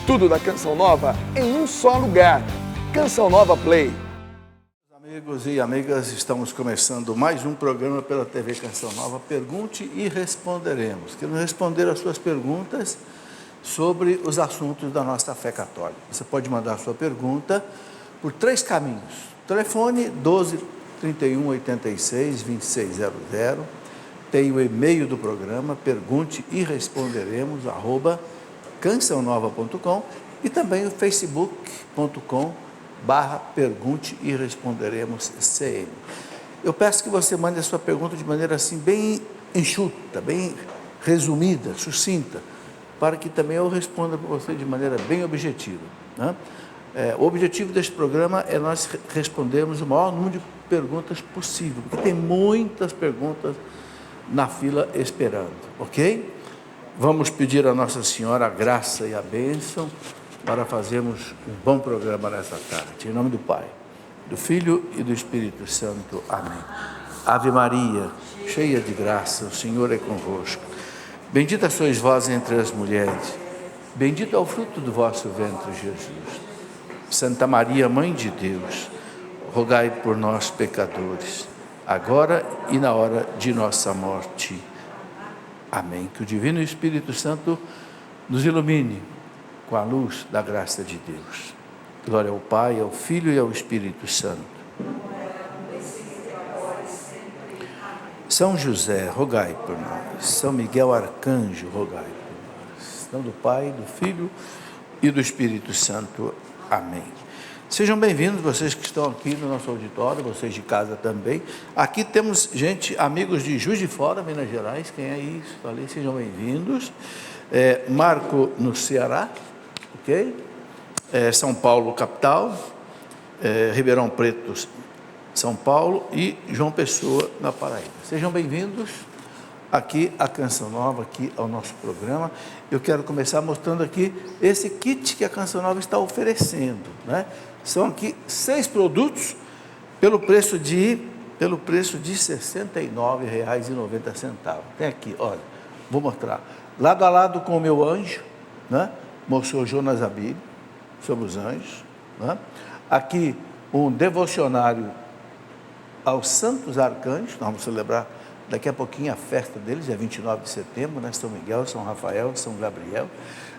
Tudo da Canção Nova em um só lugar. Canção Nova Play. Amigos e amigas, estamos começando mais um programa pela TV Canção Nova, Pergunte e Responderemos. Queremos responder as suas perguntas sobre os assuntos da nossa fé católica. Você pode mandar a sua pergunta por 3 caminhos. Telefone 12 31 86 2600. Tem o e-mail do programa, pergunte e responderemos, @cançãonova.com, e também o facebook.com/pergunte e responderemos CN. Eu peço que você mande a sua pergunta de maneira assim bem enxuta, bem resumida, sucinta, para que também eu responda para você de maneira bem objetiva, né? O objetivo deste programa é nós respondermos o maior número de perguntas possível, porque tem muitas perguntas na fila esperando, ok? Vamos pedir a Nossa Senhora a graça e a bênção para fazermos um bom programa nessa tarde. Em nome do Pai, do Filho e do Espírito Santo. Amém. Ave Maria, cheia de graça, o Senhor é convosco. Bendita sois vós entre as mulheres, bendito é o fruto do vosso ventre, Jesus. Santa Maria, Mãe de Deus, rogai por nós, pecadores, agora e na hora de nossa morte. Amém. Que o Divino Espírito Santo nos ilumine com a luz da graça de Deus. Glória ao Pai, ao Filho e ao Espírito Santo. São José, rogai por nós. São Miguel Arcanjo, rogai por nós. Em nome do Pai, do Filho e do Espírito Santo. Amém. Sejam bem-vindos, vocês que estão aqui no nosso auditório, vocês de casa também. Aqui temos gente, amigos de Juiz de Fora, Minas Gerais. Quem é isso? Falei, sejam bem-vindos. Marco, no Ceará, ok? São Paulo, capital. Ribeirão Preto, São Paulo. E João Pessoa, na Paraíba. Sejam bem-vindos aqui à Canção Nova, aqui ao nosso programa. Eu quero começar mostrando aqui esse kit que a Canção Nova está oferecendo, né? São aqui 6 produtos pelo preço de R$ 69,90. Tem aqui, olha, vou mostrar. Lado a lado com o meu anjo, né? Monsenhor Jonas Abílio, sobre os anjos, né? Aqui um devocionário aos santos arcanjos. Nós vamos celebrar daqui a pouquinho a festa deles, é 29 de setembro, né? São Miguel, São Rafael, São Gabriel.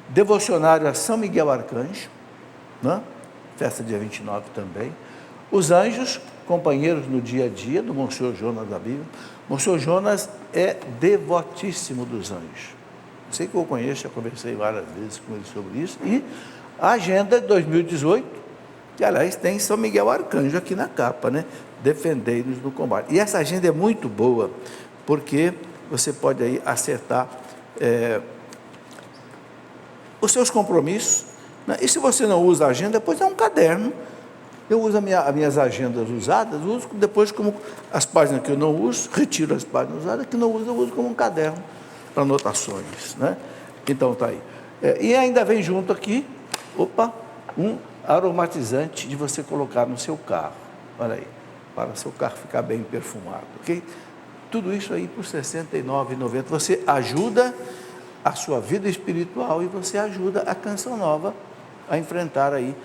Devocionário a São Miguel Arcanjo, né? Festa dia 29 também. Os anjos, companheiros no dia a dia do Monsenhor Jonas da Bíblia. Monsenhor Jonas é devotíssimo dos anjos. Sei que eu conheço, já conversei várias vezes com ele sobre isso. E a agenda de 2018, que aliás tem São Miguel Arcanjo aqui na capa, né? Defendei-nos no combate. E essa agenda é muito boa, porque você pode aí acertar os seus compromissos, né? E se você não usa a agenda, depois é um caderno. Eu uso as minhas agendas usadas, uso depois como as páginas que eu não uso, retiro as páginas usadas, que não uso, eu uso como um caderno para anotações, né? Então tá aí. E ainda vem junto aqui, um aromatizante de você colocar no seu carro. Olha aí, para o seu carro ficar bem perfumado, ok? Tudo isso aí por R$ 69,90. Você ajuda a sua vida espiritual e você ajuda a Canção Nova a enfrentar aí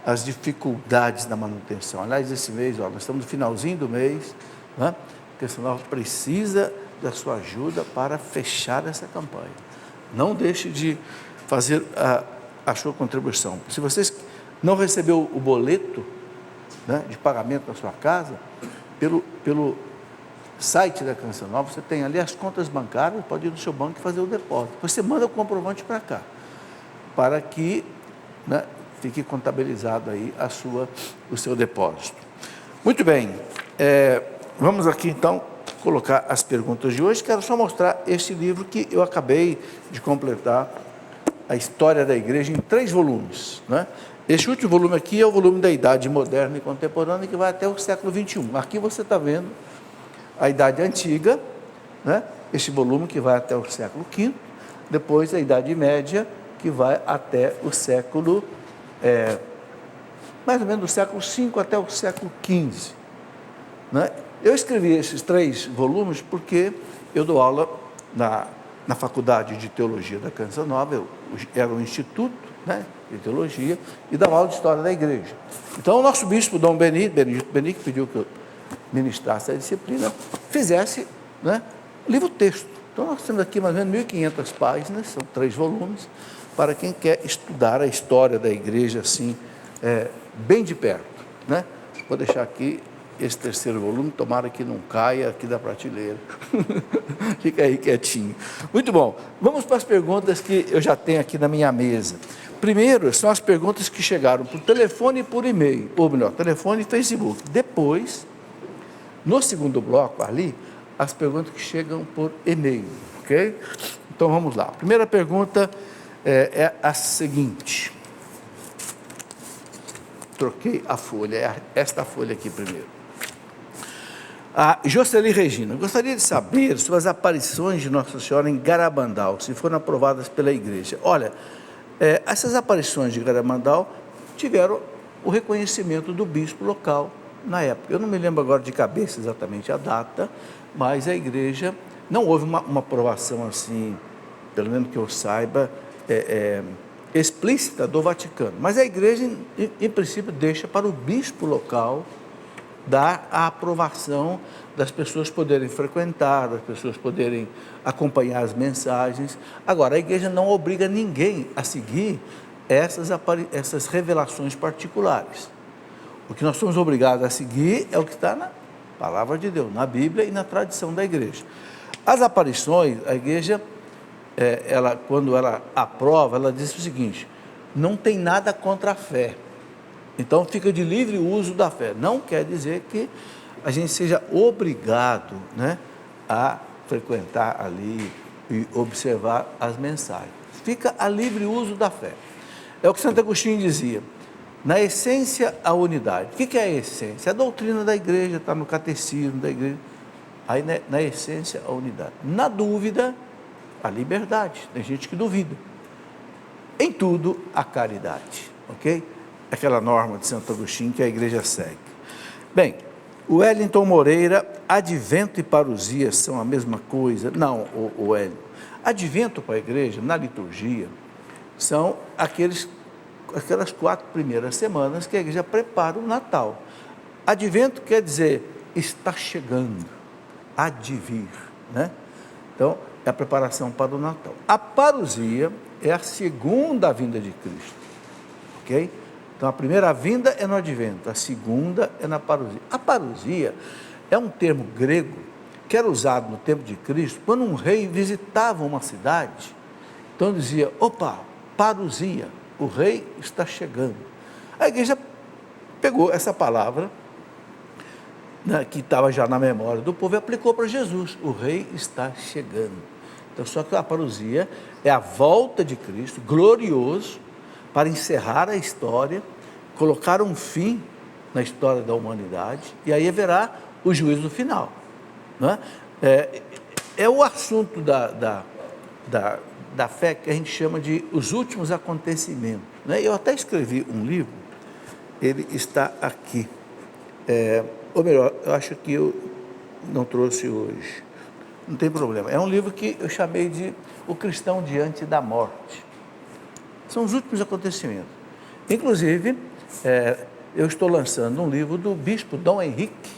as dificuldades da manutenção. Aliás, esse mês, nós estamos no finalzinho do mês, né? A Canção Nova precisa da sua ajuda para fechar essa campanha. Não deixe de fazer a sua contribuição. Se vocês não recebeu o boleto, né, de pagamento da sua casa, pelo site da Canção Nova, você tem ali as contas bancárias, pode ir no seu banco e fazer o depósito. Você manda o comprovante para cá, para que, né, fique contabilizado aí o seu depósito. Muito bem, vamos aqui então colocar as perguntas de hoje. Quero só mostrar este livro que eu acabei de completar, a História da Igreja, em 3 volumes, né? Este último volume aqui é o volume da Idade Moderna e Contemporânea, que vai até o século XXI. Aqui você está vendo a Idade Antiga, né? Este volume que vai até o século V, depois a Idade Média, que vai até o século, mais ou menos do século V até o século XV, né? Eu escrevi esses 3 volumes porque eu dou aula na Faculdade de Teologia da Canção Nova, eu era um instituto, né, de teologia, e dava aula de história da igreja. Então, o nosso bispo, Dom Benedito Benedito, pediu que eu ministrasse a disciplina, fizesse, né, livro-texto. Então, nós temos aqui mais ou menos 1.500 páginas, são 3 volumes, para quem quer estudar a história da igreja, assim, bem de perto, né? Vou deixar aqui esse 3º volume, tomara que não caia aqui da prateleira. Fica aí quietinho. Muito bom. Vamos para as perguntas que eu já tenho aqui na minha mesa. Primeiro, são as perguntas que chegaram por telefone e por e-mail, ou melhor, telefone e Facebook. Depois, no segundo bloco ali, as perguntas que chegam por e-mail, ok? Então, vamos lá. A primeira pergunta é a seguinte. Troquei a folha, é esta folha aqui primeiro. A Jocely Regina, gostaria de saber sobre as aparições de Nossa Senhora em Garabandal, se foram aprovadas pela igreja. Olha, essas aparições de Garabandal tiveram o reconhecimento do bispo local na época. Eu não me lembro agora de cabeça exatamente a data, mas a igreja, não houve uma aprovação assim, pelo menos que eu saiba, explícita do Vaticano. Mas a igreja, em princípio, deixa para o bispo local dar a aprovação das pessoas poderem frequentar, das pessoas poderem acompanhar as mensagens. Agora, a igreja não obriga ninguém a seguir essas revelações particulares. O que nós somos obrigados a seguir é o que está na palavra de Deus, na Bíblia e na tradição da igreja. As aparições, a igreja, quando ela aprova, ela diz o seguinte: não tem nada contra a fé. Então, fica de livre uso da fé. Não quer dizer que a gente seja obrigado, né, a frequentar ali e observar as mensagens. Fica a livre uso da fé. É o que Santo Agostinho dizia. Na essência, a unidade. O que é a essência? A doutrina da igreja, está no catecismo da igreja. Aí, na essência, a unidade. Na dúvida, a liberdade. Tem gente que duvida. Em tudo, a caridade. Ok? Aquela norma de Santo Agostinho que a igreja segue. Bem, o Wellington Moreira, advento e parousia são a mesma coisa? Não, o Wellington. Advento para a igreja, na liturgia, são aquelas 4 primeiras semanas que a igreja prepara o Natal. Advento quer dizer, está chegando, há de vir, né? Então, é a preparação para o Natal. A parousia é a segunda vinda de Cristo, ok? Então, a primeira vinda é no advento, a segunda é na parousia. A parousia é um termo grego que era usado no tempo de Cristo, quando um rei visitava uma cidade, então dizia, opa, parousia, o rei está chegando. A igreja pegou essa palavra, né, que estava já na memória do povo, e aplicou para Jesus, o rei está chegando. Então, só que a parousia é a volta de Cristo, glorioso, para encerrar a história, colocar um fim na história da humanidade, e aí haverá o juízo final. Não é? É o assunto da fé que a gente chama de os últimos acontecimentos. Né? Eu até escrevi um livro, ele está aqui, ou melhor, eu acho que eu não trouxe hoje, não tem problema, é um livro que eu chamei de O Cristão Diante da Morte. São os últimos acontecimentos. Inclusive, eu estou lançando um livro do bispo Dom Henrique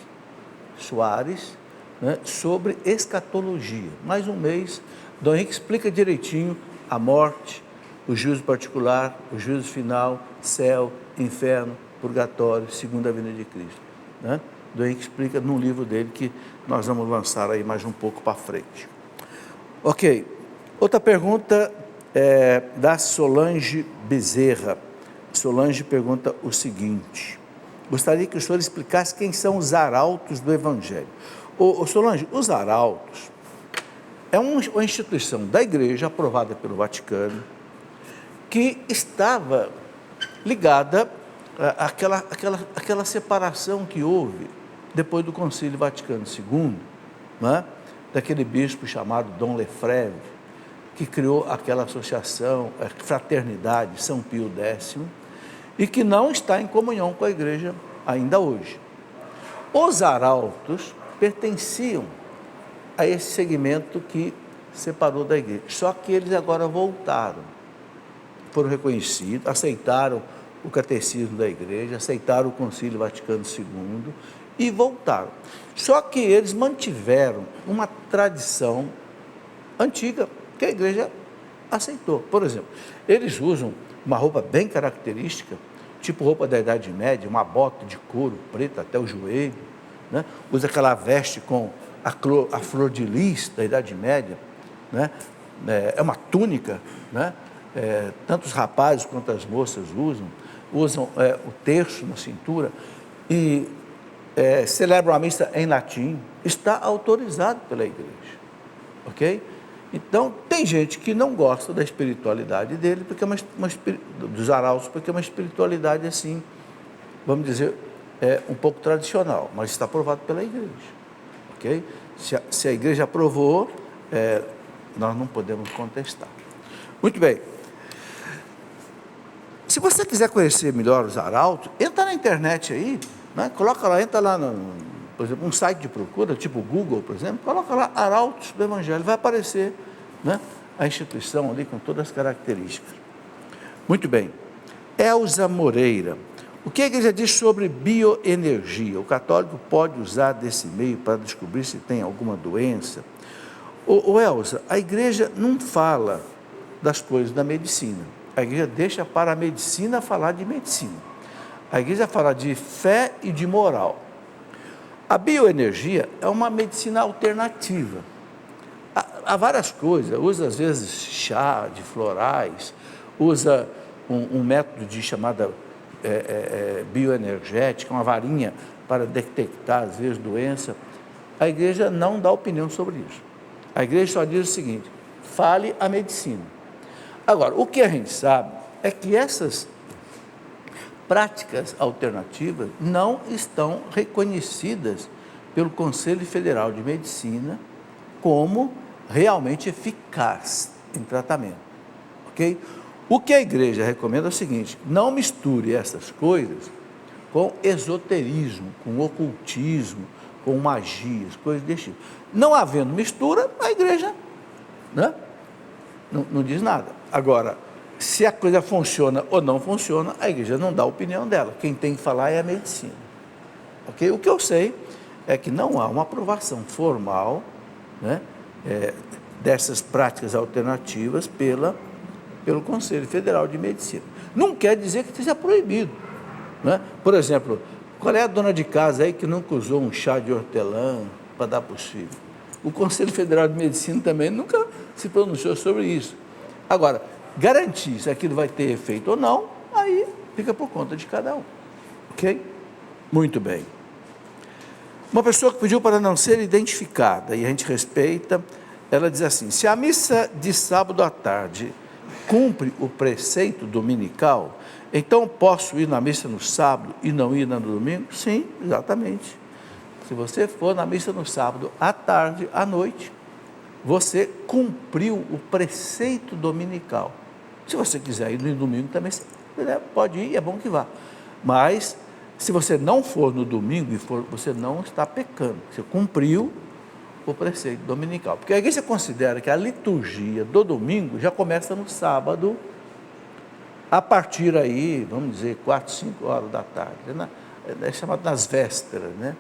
Soares, né, sobre escatologia. Mais um mês, Dom Henrique explica direitinho a morte, o juízo particular, o juízo final, céu, inferno, purgatório, segunda vinda de Cristo. Né? Dom Henrique explica num livro dele que nós vamos lançar aí mais um pouco para frente. Ok. Outra pergunta da Solange Bezerra. Solange pergunta o seguinte: gostaria que o senhor explicasse quem são os arautos do Evangelho. Solange, os arautos é uma instituição da igreja aprovada pelo Vaticano que estava ligada àquela separação que houve depois do Concílio Vaticano II, né? Daquele bispo chamado Dom Lefebvre, que criou aquela associação, a Fraternidade São Pio X, e que não está em comunhão com a igreja ainda hoje. Os arautos pertenciam a esse segmento que separou da igreja. Só que eles agora voltaram, foram reconhecidos, aceitaram o catecismo da igreja, aceitaram o Concílio Vaticano II e voltaram. Só que eles mantiveram uma tradição antiga que a igreja aceitou. Por exemplo, eles usam uma roupa bem característica, tipo roupa da Idade Média, uma bota de couro preta até o joelho, né? Usa aquela veste com a flor de lis da Idade Média, né? É uma túnica, né? Tanto os rapazes quanto as moças usam o terço na cintura e celebram a missa em latim. Está autorizado pela igreja, ok? Então, tem gente que não gosta da espiritualidade dele, porque dos arautos, porque é uma espiritualidade assim, vamos dizer, um pouco tradicional, mas está aprovado pela igreja, ok? Se a igreja aprovou, nós não podemos contestar. Muito bem. Se você quiser conhecer melhor os arautos, entra na internet aí, né? Coloca lá, entra lá, por exemplo, um site de procura, tipo Google, por exemplo, coloca lá Arautos do Evangelho, vai aparecer, né, a instituição ali com todas as características. Muito bem. Elza Moreira. O que a igreja diz sobre bioenergia? O católico pode usar desse meio para descobrir se tem alguma doença? Elza, a igreja não fala das coisas da medicina. A igreja deixa para a medicina falar de medicina. A igreja fala de fé e de moral. A bioenergia é uma medicina alternativa. Há várias coisas, usa às vezes chá de florais, usa um método de chamada bioenergética, uma varinha para detectar às vezes doença. A igreja não dá opinião sobre isso. A igreja só diz o seguinte: fale a medicina. Agora, o que a gente sabe é que essas práticas alternativas não estão reconhecidas pelo Conselho Federal de Medicina como realmente eficaz em tratamento, ok? O que a igreja recomenda é o seguinte: não misture essas coisas com esoterismo, com ocultismo, com magias, coisas desse tipo. Não havendo mistura, a igreja, né, não diz nada. Agora, se a coisa funciona ou não funciona, a igreja não dá a opinião dela. Quem tem que falar é a medicina. Okay? O que eu sei é que não há uma aprovação formal, né, dessas práticas alternativas pelo Conselho Federal de Medicina. Não quer dizer que seja proibido, né? Por exemplo, qual é a dona de casa aí que nunca usou um chá de hortelã para dar para os filhos? O Conselho Federal de Medicina também nunca se pronunciou sobre isso. Agora, garantir se aquilo vai ter efeito ou não, aí fica por conta de cada um, ok? Muito bem. Uma pessoa que pediu para não ser identificada, e a gente respeita, ela diz assim: se a missa de sábado à tarde cumpre o preceito dominical, então posso ir na missa no sábado e não ir no domingo? Sim, exatamente. Se você for na missa no sábado à tarde, à noite, você cumpriu o preceito dominical. Se você quiser ir no domingo também, pode ir, é bom que vá. Mas, se você não for no domingo, você não está pecando. Você cumpriu o preceito dominical. Porque a igreja considera que a liturgia do domingo já começa no sábado, a partir aí, vamos dizer, 4, 5 horas da tarde. É chamado nas vésperas, né?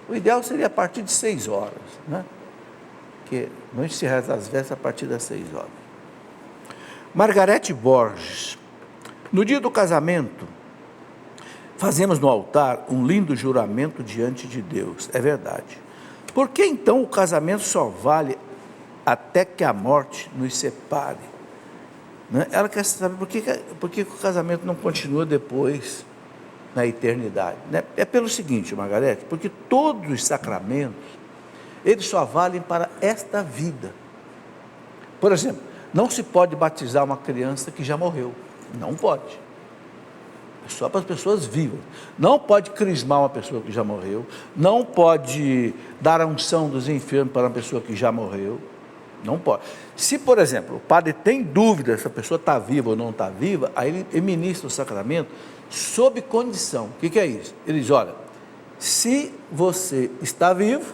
O ideal seria a partir de 6 horas, né? Porque não se reza as vésperas a partir das 6 horas. Margarete Borges: no dia do casamento, fazemos no altar um lindo juramento diante de Deus. É verdade. Por que então o casamento só vale até que a morte nos separe? Né? Ela quer saber por que o casamento não continua depois, na eternidade. Né? É pelo seguinte, Margarete, porque todos os sacramentos, eles só valem para esta vida. Por exemplo, não se pode batizar uma criança que já morreu. Não pode. É só para as pessoas vivas. Não pode crismar uma pessoa que já morreu. Não pode dar a unção dos enfermos para uma pessoa que já morreu. Não pode. Se, por exemplo, o padre tem dúvida se a pessoa está viva ou não está viva, aí ele ministra o sacramento sob condição. O que é isso? Ele diz: olha, se você está vivo,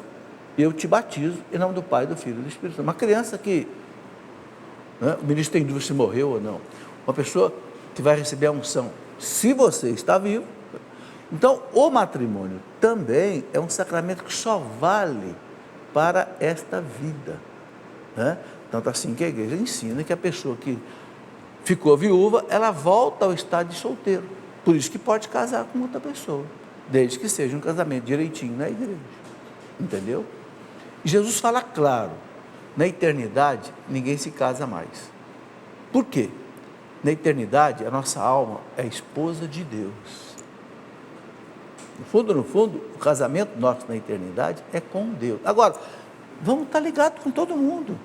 eu te batizo em nome do Pai, do Filho e do Espírito Santo. Uma criança que né? O ministro tem dúvida se morreu ou não. Uma pessoa que vai receber a unção, se você está vivo. Então, o matrimônio também é um sacramento que só vale para esta vida, né? Tanto assim que a igreja ensina que a pessoa que ficou viúva, ela volta ao estado de solteiro. Por isso que pode casar com outra pessoa, desde que seja um casamento direitinho na igreja. Entendeu? E Jesus fala claro, na eternidade ninguém se casa mais. Por quê? Na eternidade a nossa alma é a esposa de Deus. No fundo, o casamento nosso na eternidade é com Deus. Agora, vamos estar ligados com todo mundo.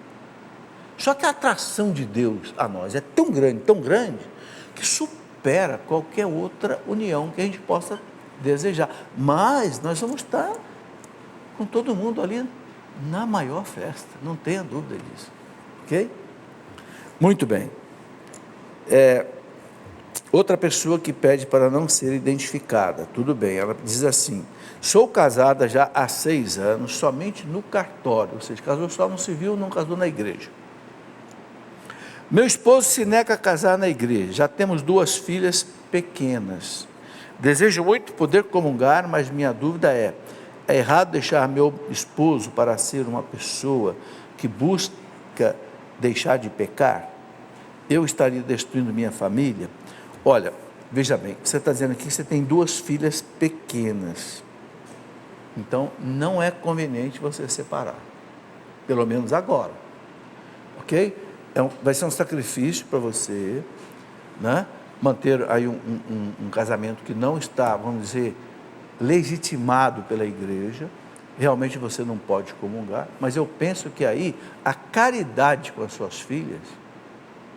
Só que a atração de Deus a nós é tão grande, que supera qualquer outra união que a gente possa desejar. Mas nós vamos estar com todo mundo ali na maior festa, não tenha dúvida disso. Ok? Muito bem. Outra pessoa que pede para não ser identificada, tudo bem, ela diz assim: sou casada já há 6 anos, somente no cartório, ou seja, casou só no civil, não casou na igreja. Meu esposo se nega a casar na igreja, já temos 2 filhas pequenas. Desejo muito poder comungar, mas minha dúvida é errado deixar meu esposo para ser uma pessoa que busca deixar de pecar? Eu estaria destruindo minha família? Olha, veja bem, você está dizendo aqui que você tem 2 filhas pequenas. Então, não é conveniente você separar. Pelo menos agora. Ok? Vai ser um sacrifício para você, né? Manter aí um casamento que não está, vamos dizer, legitimado pela igreja. Realmente você não pode comungar. Mas eu penso que aí a caridade com as suas filhas,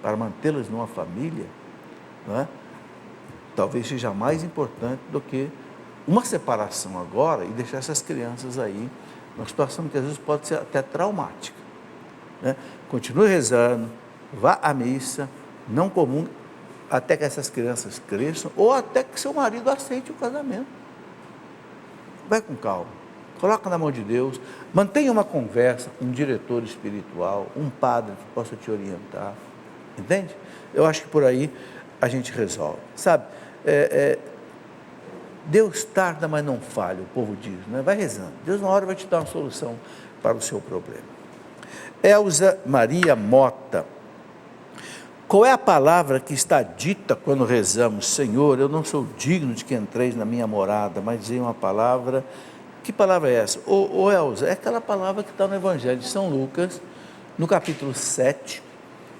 para mantê-las numa família, não é? Talvez seja mais importante do que uma separação agora e deixar essas crianças aí numa situação que às vezes pode ser até traumática, né? Continue rezando, vá à missa, não comungue até que essas crianças cresçam ou até que seu marido aceite o casamento. Vai com calma, coloca na mão de Deus, mantenha uma conversa com um diretor espiritual, um padre que possa te orientar, entende? Eu acho que por aí a gente resolve, sabe? Deus tarda, mas não falha, o povo diz, né? Vai rezando, Deus uma hora vai te dar uma solução para o seu problema. Elza Maria Mota: qual é a palavra que está dita quando rezamos? Senhor, eu não sou digno de que entreis na minha morada, mas dizem uma palavra. Que palavra é essa? Elza, é aquela palavra que está no Evangelho de São Lucas, no capítulo 7,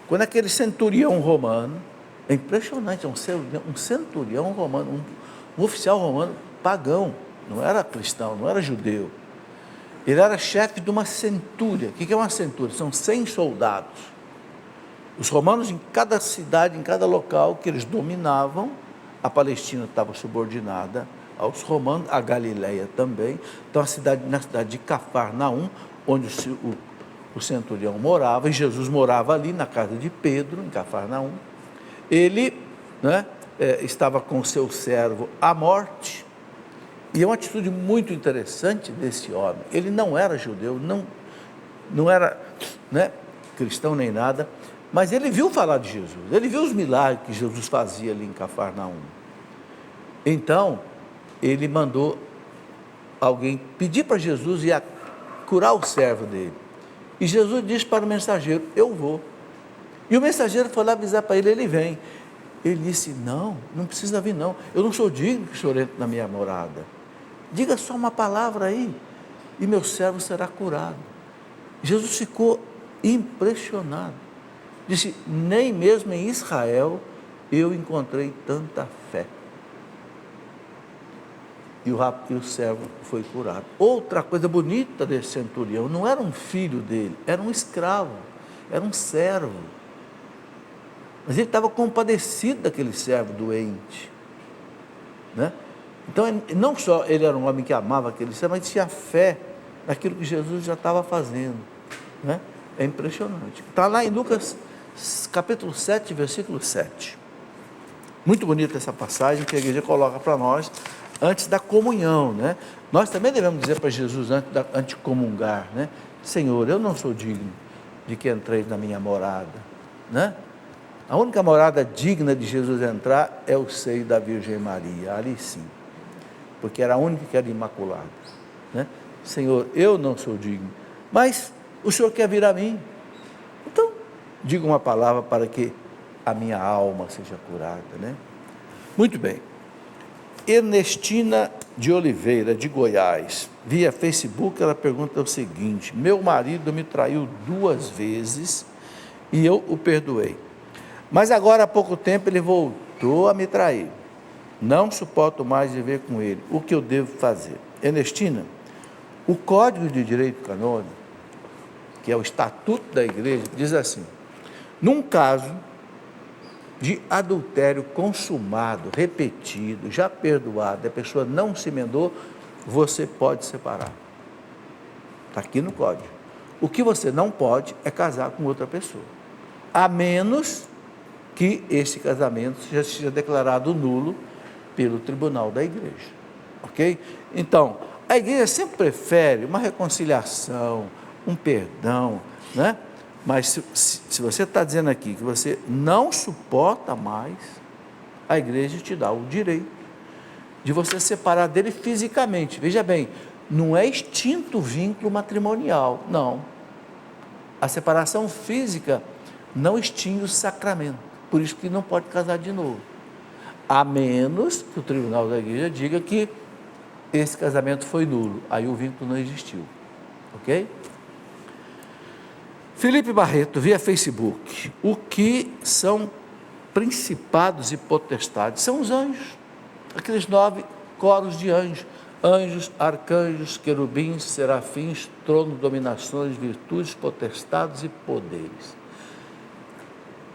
quando aquele centurião romano, é impressionante, um centurião romano, um oficial romano pagão, não era cristão, não era judeu. Ele era chefe de uma centúria. O que é uma centúria? São 100 soldados. Os romanos, em cada cidade, em cada local que eles dominavam, a Palestina estava subordinada aos romanos, a Galileia também. Então, na cidade de Cafarnaum, onde o centurião morava, e Jesus morava ali na casa de Pedro, em Cafarnaum, ele, né, estava com seu servo à morte. E é uma atitude muito interessante desse homem. Ele não era judeu, não era, né, cristão nem nada, mas ele viu falar de Jesus, ele viu os milagres que Jesus fazia ali em Cafarnaum. Então, ele mandou alguém pedir para Jesus ir curar o servo dele. E Jesus disse para o mensageiro: eu vou. E o mensageiro foi lá avisar para ele: ele vem. Ele disse: não precisa vir não, eu não sou digno que o senhor entre na minha morada. Diga só uma palavra aí, e meu servo será curado. Jesus ficou impressionado. Disse: nem mesmo em Israel eu encontrei tanta fé. E o servo foi curado. Outra coisa bonita desse centurião, não era um filho dele, era um escravo, era um servo. Mas ele estava compadecido daquele servo doente, né? Então, não só ele era um homem que amava aquele servo, mas tinha fé naquilo que Jesus já estava fazendo, né? É impressionante. Está lá em Lucas, capítulo 7, versículo 7. Muito bonita essa passagem que a igreja coloca para nós antes da comunhão, né? Nós também devemos dizer para Jesus antes de comungar, né? Senhor, eu não sou digno de que entreis na minha morada, né? A única morada digna de Jesus entrar é o seio da Virgem Maria, ali sim, porque era a única que era imaculada, né? Senhor, eu não sou digno, mas o Senhor quer vir a mim, então diga uma palavra para que a minha alma seja curada, né? Muito bem. Ernestina de Oliveira, de Goiás, via Facebook, ela pergunta o seguinte: meu marido me traiu 2 vezes e eu o perdoei, mas agora há pouco tempo ele voltou a me trair, não suporto mais viver com ele, o que eu devo fazer? Ernestina, o Código de Direito Canônico, que é o Estatuto da Igreja, diz assim: num caso de adultério consumado, repetido, já perdoado, a pessoa não se emendou, você pode separar. Está aqui no Código. O que você não pode é casar com outra pessoa, a menos que esse casamento já seja declarado nulo pelo tribunal da igreja, ok? Então, a igreja sempre prefere uma reconciliação, um perdão, né? Mas se você está dizendo aqui que você não suporta mais, a igreja te dá o direito de você separar dele fisicamente. Veja bem, não é extinto o vínculo matrimonial, não. A separação física não extingue o sacramento, por isso que não pode casar de novo, a menos que o tribunal da igreja diga que esse casamento foi nulo, aí o vínculo não existiu, ok? Felipe Barreto, via Facebook, o que são principados e potestades? São os anjos, aqueles 9 coros de anjos, anjos, arcanjos, querubins, serafins, trono, dominações, virtudes, potestades e poderes.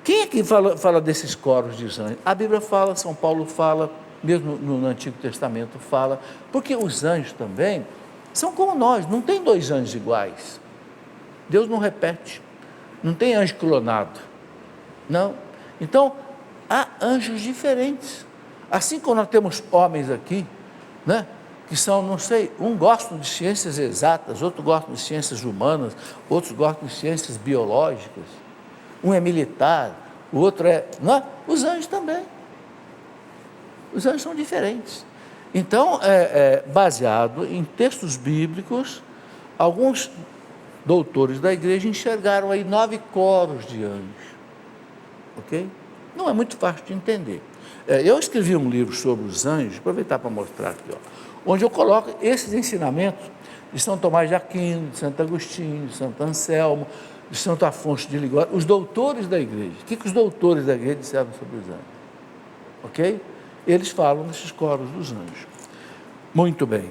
Quem é que fala desses coros de anjos? A Bíblia fala, São Paulo fala, mesmo no Antigo Testamento fala, porque os anjos também são como nós, não tem 2 anjos iguais. Deus não repete, não tem anjo clonado, não. Então, há anjos diferentes. Assim como nós temos homens aqui, né, que são, não sei, um gosta de ciências exatas, outro gosta de ciências humanas, outros gostam de ciências biológicas, um é militar, o outro é... Não é? Os anjos também. Os anjos são diferentes. Então, baseado em textos bíblicos, alguns doutores da igreja enxergaram aí 9 coros de anjos, ok? Não é muito fácil de entender. Eu escrevi um livro sobre os anjos, aproveitar para mostrar aqui, ó, onde eu coloco esses ensinamentos de São Tomás de Aquino, de Santo Agostinho, de Santo Anselmo, de Santo Afonso de Ligório, os doutores da igreja. O que os doutores da igreja disseram sobre os anjos? Ok? Eles falam desses coros dos anjos. Muito bem.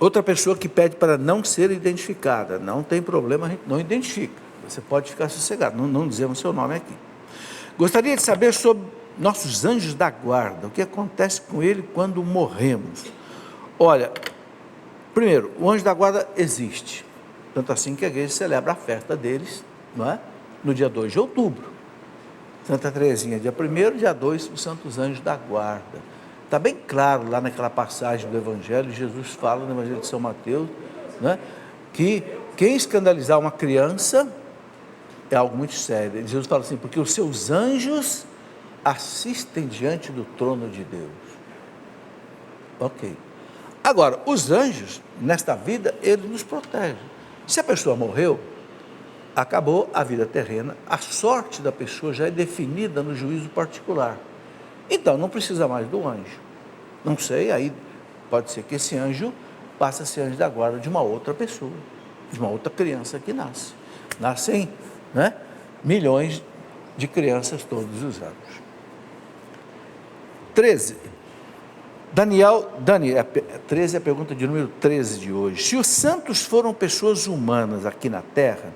Outra pessoa que pede para não ser identificada, não tem problema, a gente não identifica, você pode ficar sossegado, não dizemos seu nome aqui. Gostaria de saber sobre nossos anjos da guarda, o que acontece com ele quando morremos. Olha, primeiro, o anjo da guarda existe, tanto assim que a igreja celebra a festa deles, não é? No dia 2 de outubro. Santa Teresinha, dia 1º, dia 2, os santos anjos da guarda. Está bem claro lá naquela passagem do Evangelho, Jesus fala no Evangelho de São Mateus, né, que quem escandalizar uma criança é algo muito sério. Jesus fala assim, porque os seus anjos assistem diante do trono de Deus. Ok. Agora, os anjos, nesta vida, eles nos protegem. Se a pessoa morreu, acabou a vida terrena, a sorte da pessoa já é definida no juízo particular. Então, não precisa mais do anjo. Não sei, aí pode ser que esse anjo passe a ser anjo da guarda de uma outra pessoa, de uma outra criança que nasce. Nascem, né, milhões de crianças todos os anos. 13. Dani, 13 é a pergunta de número 13 de hoje. Se os santos foram pessoas humanas aqui na terra,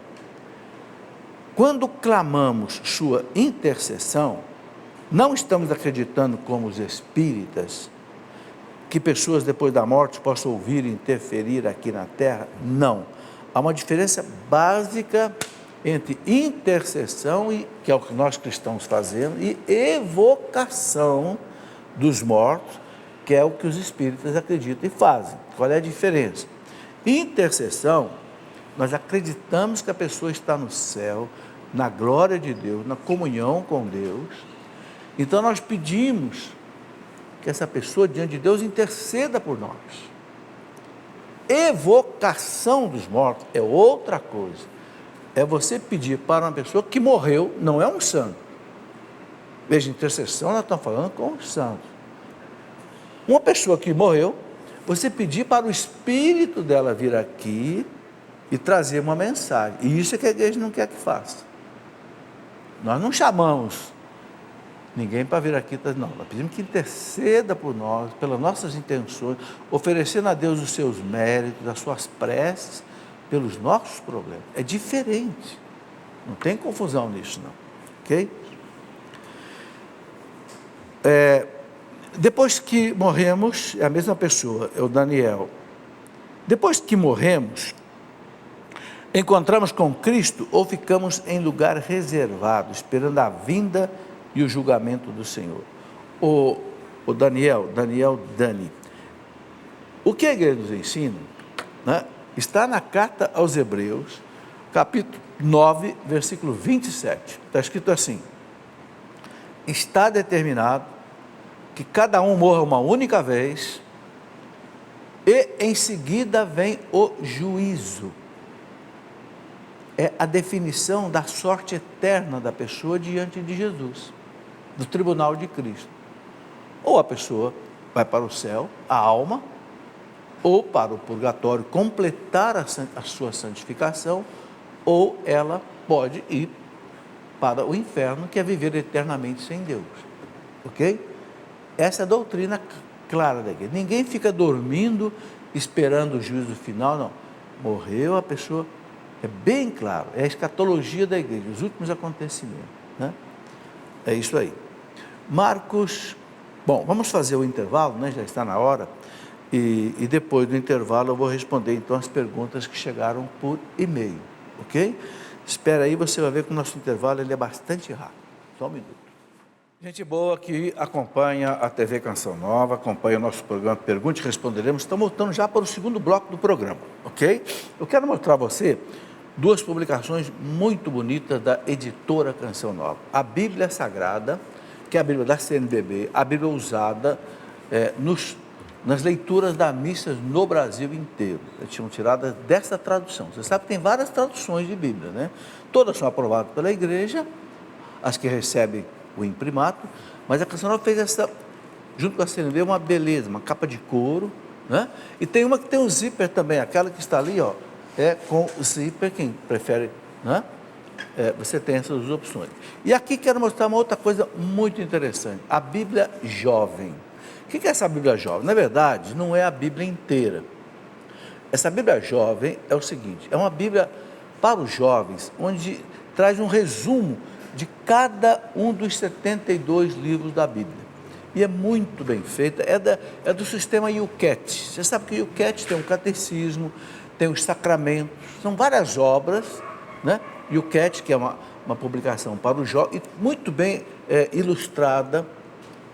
quando clamamos sua intercessão, não estamos acreditando como os espíritas, que pessoas depois da morte possam ouvir e interferir aqui na terra? Não. Há uma diferença básica entre intercessão, que é o que nós cristãos fazemos, e evocação dos mortos, que é o que os espíritas acreditam e fazem. Qual é a diferença? Intercessão Nós acreditamos que a pessoa está no céu, na glória de Deus, na comunhão com Deus. Então nós pedimos que essa pessoa diante de Deus interceda por nós. Evocação dos mortos é outra coisa. É você pedir para uma pessoa que morreu, não é um santo. Veja, intercessão nós estamos falando com os santos. Uma pessoa que morreu, você pedir para o espírito dela vir aqui e trazer uma mensagem. E isso é que a igreja não quer que faça. Nós não chamamos ninguém para vir aqui, não. Nós pedimos que interceda por nós, pelas nossas intenções, oferecendo a Deus os seus méritos, as suas preces, pelos nossos problemas. É diferente. Não tem confusão nisso, não. Ok? Depois que morremos, é a mesma pessoa, é o Daniel. Depois que morremos, encontramos com Cristo ou ficamos em lugar reservado, esperando a vinda e o julgamento do Senhor. O Daniel, Dani, o que a igreja nos ensina, né, está na carta aos Hebreus, capítulo 9, versículo 27. Está escrito assim: está determinado que cada um morra uma única vez e em seguida vem o juízo. É a definição da sorte eterna da pessoa diante de Jesus, do tribunal de Cristo. Ou a pessoa vai para o céu, a alma, ou para o purgatório completar a sua santificação, ou ela pode ir para o inferno, que é viver eternamente sem Deus. Ok? Essa é a doutrina clara da igreja. Ninguém fica dormindo, esperando o juízo final, não. Morreu a pessoa, é bem claro, é a escatologia da igreja, os últimos acontecimentos, né? É isso aí. Marcos, bom, vamos fazer o intervalo, né? Já está na hora, e depois do intervalo eu vou responder então as perguntas que chegaram por e-mail, ok? Espera aí, você vai ver que o nosso intervalo ele é bastante rápido. Só um minuto. Gente boa que acompanha a TV Canção Nova, acompanha o nosso programa Pergunte e Responderemos. Estamos voltando já para o segundo bloco do programa, ok? Eu quero mostrar a você duas publicações muito bonitas da editora Canção Nova. A Bíblia Sagrada, que é a Bíblia da CNBB, a Bíblia usada nas leituras das missas no Brasil inteiro. Eles tinham tiradas dessa tradução. Você sabe que tem várias traduções de Bíblia, né? Todas são aprovadas pela igreja, as que recebem o imprimato, mas a Canção Nova fez essa, junto com a CNB, uma beleza, uma capa de couro, né? E tem uma que tem um zíper também, aquela que está ali, ó, é com o zíper, quem prefere, né? Você tem essas duas opções. E aqui quero mostrar uma outra coisa muito interessante, a Bíblia Jovem. O que é essa Bíblia Jovem? Na verdade, não é a Bíblia inteira. Essa Bíblia Jovem é o seguinte, é uma Bíblia para os jovens, onde traz um resumo de cada um dos 72 livros da Bíblia. E é muito bem feita, é do sistema YouCat. Você sabe que o YouCat tem um catecismo, tem os sacramentos, são várias obras, né? YouCat, que é uma publicação para o jovem, e muito bem ilustrada,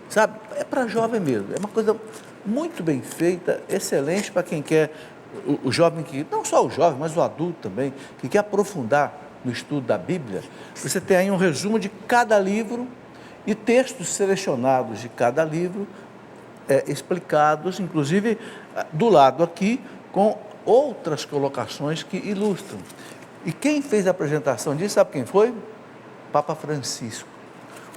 sabe? É para jovem mesmo, é uma coisa muito bem feita, excelente para quem quer, o jovem que, não só o jovem, mas o adulto também, que quer aprofundar no estudo da Bíblia. Você tem aí um resumo de cada livro e textos selecionados de cada livro, explicados, inclusive do lado aqui, com outras colocações que ilustram. E quem fez a apresentação disso, sabe quem foi? Papa Francisco.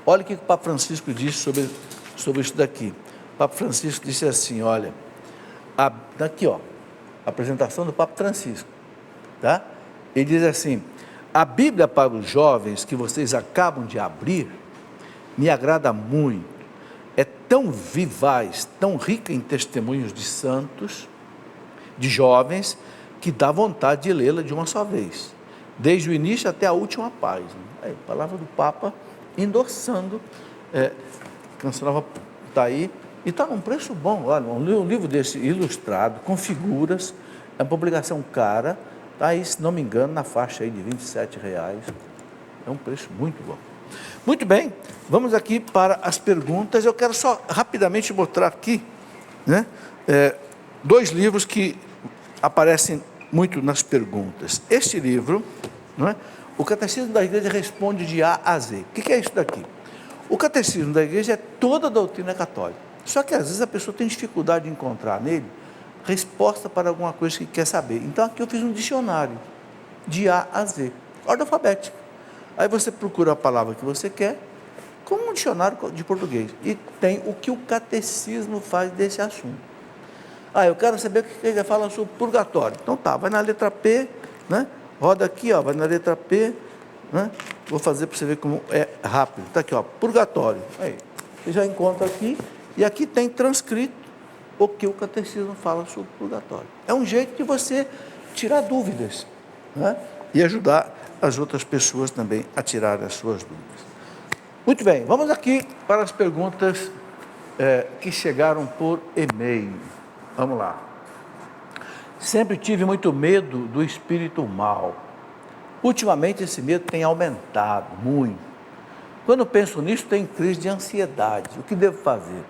Olha o que o Papa Francisco disse sobre isso daqui. O Papa Francisco disse assim, olha, daqui ó, a apresentação do Papa Francisco, tá? Ele diz assim: a Bíblia para os jovens que vocês acabam de abrir me agrada muito. É tão vivaz, tão rica em testemunhos de santos, de jovens, que dá vontade de lê-la de uma só vez, desde o início até a última página. Aí, a palavra do Papa endossando, Canção Nova está aí, e está num preço bom. Olha, um livro desse ilustrado, com figuras, é uma publicação cara, está aí, se não me engano, na faixa aí de R$27. É um preço muito bom. Muito bem, vamos aqui para as perguntas. Eu quero só rapidamente mostrar aqui, né, dois livros que aparecem muito nas perguntas. Este livro, não é? O Catecismo da Igreja responde de A a Z. O que é isso daqui? O Catecismo da Igreja é toda a doutrina católica. Só que às vezes a pessoa tem dificuldade de encontrar nele resposta para alguma coisa que quer saber. Então aqui eu fiz um dicionário de A a Z, ordem alfabética. Aí você procura a palavra que você quer, como um dicionário de português. E tem o que o catecismo faz desse assunto. Eu quero saber o que ele fala sobre purgatório. Então tá, vai na letra P, né? Roda aqui, ó, vai na letra P, né? Vou fazer para você ver como é rápido. Está aqui, ó, purgatório. Aí, você já encontra aqui, e aqui tem transcrito o que o catecismo fala sobre purgatório. É um jeito de você tirar dúvidas, né? E ajudar as outras pessoas também a tirar as suas dúvidas. Muito bem, vamos aqui para as perguntas que chegaram por e-mail. Vamos lá. Sempre tive muito medo do espírito mal. Ultimamente esse medo tem aumentado muito. Quando penso nisso, tenho crise de ansiedade. O que devo fazer?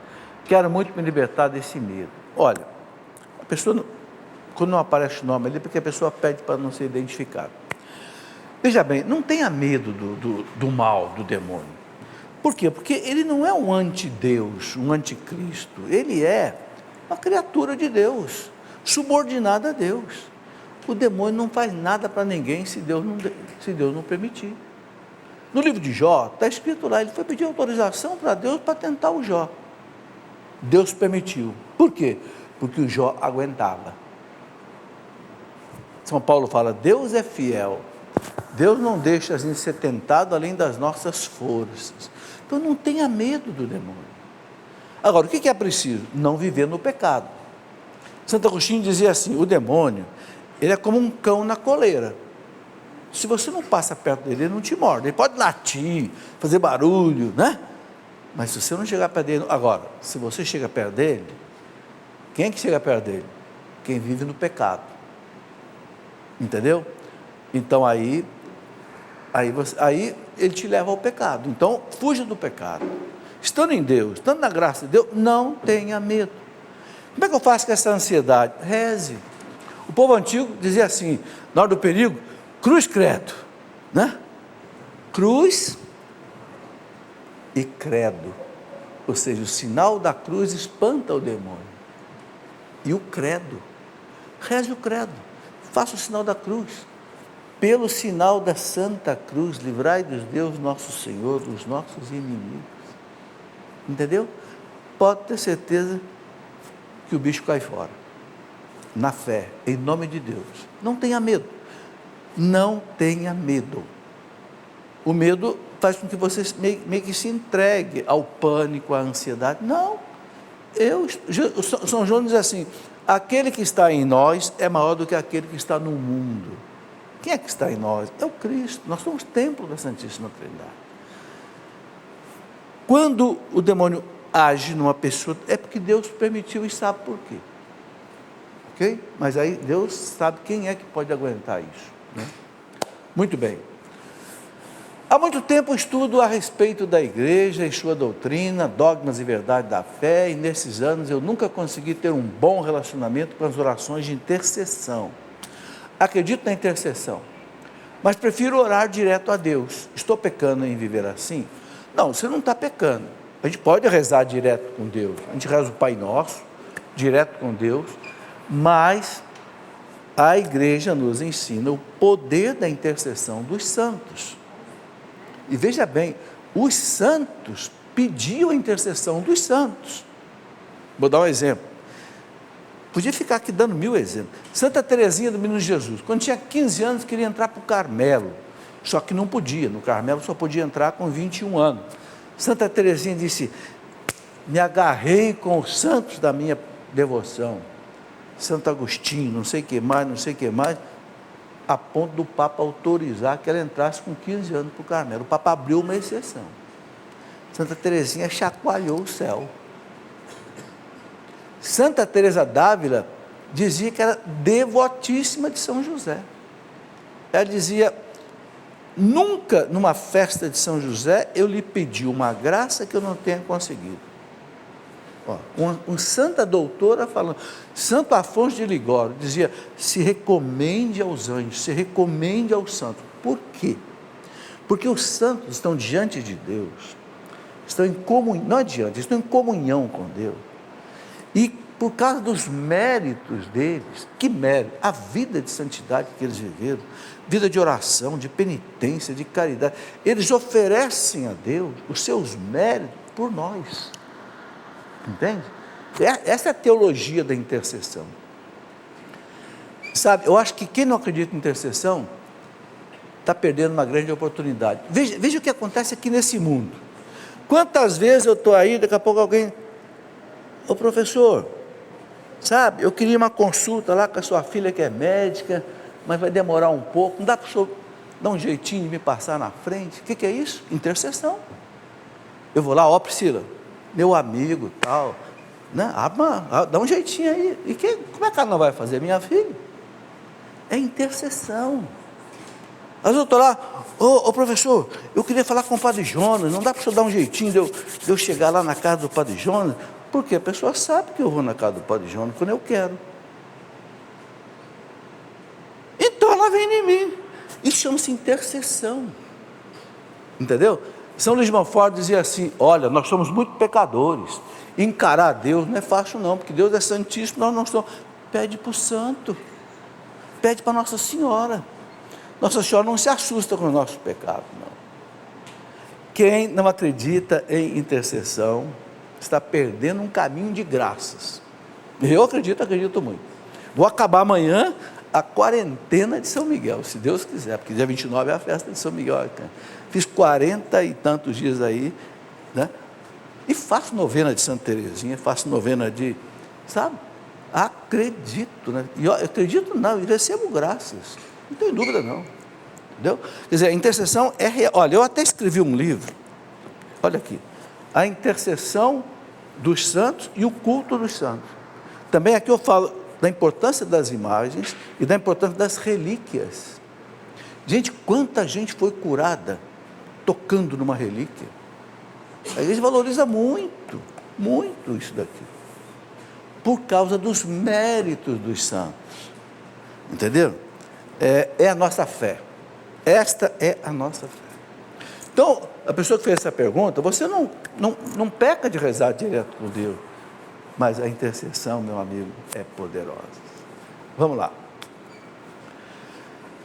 Quero muito me libertar desse medo. Olha, a pessoa, quando não aparece o nome ali, porque a pessoa pede para não ser identificado. Veja bem, não tenha medo do mal, do demônio. Por quê? Porque ele não é um antideus, um anticristo. Ele é uma criatura de Deus, subordinada a Deus. O demônio não faz nada para ninguém se Deus não permitir. No livro de Jó, está escrito lá, ele foi pedir autorização para Deus para tentar o Jó. Deus permitiu. Por quê? Porque o Jó aguentava. São Paulo fala, Deus é fiel. Deus não deixa a gente ser tentado além das nossas forças. Então não tenha medo do demônio. Agora, o que é preciso? Não viver no pecado. Santo Agostinho dizia assim, o demônio, ele é como um cão na coleira. Se você não passa perto dele, ele não te morde. Ele pode latir, fazer barulho, né? Mas se você não chegar perto dele... Agora, se você chega perto dele, quem é que chega perto dele? Quem vive no pecado. Entendeu? Então aí ele te leva ao pecado. Então, fuja do pecado. Estando em Deus, estando na graça de Deus, não tenha medo. Como é que eu faço com essa ansiedade? Reze. O povo antigo dizia assim, na hora do perigo, cruz credo, né? Cruz e credo. Ou seja, o sinal da cruz espanta o demônio. E o credo. Reze o credo. Faça o sinal da cruz. Pelo sinal da Santa Cruz, livrai-nos Deus nosso Senhor dos nossos inimigos. Entendeu? Pode ter certeza que o bicho cai fora. Na fé, em nome de Deus. Não tenha medo. Não tenha medo. O medo faz com que você meio que se entregue ao pânico, à ansiedade. Não. São João diz assim, aquele que está em nós é maior do que aquele que está no mundo. Quem é que está em nós? É o Cristo. Nós somos templo da Santíssima Trindade. Quando o demônio age numa pessoa, é porque Deus permitiu e sabe por quê. Ok? Mas aí Deus sabe quem é que pode aguentar isso, né? Muito bem. Há muito tempo estudo a respeito da igreja e sua doutrina, dogmas e verdade da fé, e nesses anos eu nunca consegui ter um bom relacionamento com as orações de intercessão. Acredito na intercessão, mas prefiro orar direto a Deus. Estou pecando em viver assim? Não, você não está pecando. A gente pode rezar direto com Deus. A gente reza o Pai Nosso, direto com Deus, mas a igreja nos ensina o poder da intercessão dos santos. E veja bem, os santos pediam a intercessão dos santos. Vou dar um exemplo. Podia ficar aqui dando 1000 exemplos. Santa Teresinha do Menino Jesus, quando tinha 15 anos, queria entrar para o Carmelo. Só que não podia, no Carmelo só podia entrar com 21 anos. Santa Teresinha disse, me agarrei com os santos da minha devoção. Santo Agostinho, não sei o que mais, a ponto do Papa autorizar que ela entrasse com 15 anos para o Carmelo. O Papa abriu uma exceção. Santa Teresinha chacoalhou o céu. Santa Teresa d'Ávila dizia que era devotíssima de São José. Ela dizia, nunca numa festa de São José eu lhe pedi uma graça que eu não tenha conseguido. Ó, um santa doutora falando, Santo Afonso de Ligório dizia, se recomende aos anjos, se recomende aos santos. Por quê? Porque os santos estão diante de Deus, estão em comunhão, não adianta, estão em comunhão com Deus. E por causa dos méritos deles, que mérito? A vida de santidade que eles viveram, vida de oração, de penitência, de caridade, eles oferecem a Deus os seus méritos por nós. Entende? Essa é a teologia da intercessão. Sabe, eu acho que quem não acredita em intercessão está perdendo uma grande oportunidade. Veja o que acontece aqui nesse mundo. Quantas vezes eu estou aí, daqui a pouco alguém, ô professor, sabe, eu queria uma consulta lá com a sua filha que é médica, mas vai demorar um pouco, não dá para o senhor dar um jeitinho de me passar na frente? O que é isso? Intercessão. Eu vou lá, ó Priscila, meu amigo, tal, né? Dá um jeitinho aí. E como é que ela não vai fazer? Minha filha? É intercessão. Às vezes eu estou lá, ô professor, eu queria falar com o padre Jonas, não dá para o senhor dar um jeitinho de eu chegar lá na casa do padre Jonas? Porque a pessoa sabe que eu vou na casa do padre Jonas quando eu quero. Então ela vem em mim. Isso chama-se intercessão. Entendeu? São Luís Montfort dizia assim, olha, nós somos muito pecadores, encarar Deus não é fácil não, porque Deus é santíssimo, nós não somos. Pede para o santo, pede para Nossa Senhora. Nossa Senhora não se assusta com o nosso pecado, não. Quem não acredita em intercessão está perdendo um caminho de graças. Eu acredito muito. Vou acabar amanhã a quarentena de São Miguel, se Deus quiser, porque dia 29 é a festa de São Miguel. Fiz 40 e tantos dias aí, né? E faço novena de Santa Teresinha, faço novena de, sabe? Acredito, né? E eu acredito não, e recebo graças. Não tenho dúvida não. Entendeu? Quer dizer, a intercessão é real. Olha, eu até escrevi um livro, olha aqui, a intercessão dos santos e o culto dos santos. Também aqui eu falo da importância das imagens e da importância das relíquias. Gente, quanta gente foi curada tocando numa relíquia. A igreja valoriza muito, muito isso daqui, por causa dos méritos dos santos. Entenderam? É a nossa fé. Esta é a nossa fé. Então, a pessoa que fez essa pergunta, você não peca de rezar direto com Deus, mas a intercessão, meu amigo, é poderosa. Vamos lá.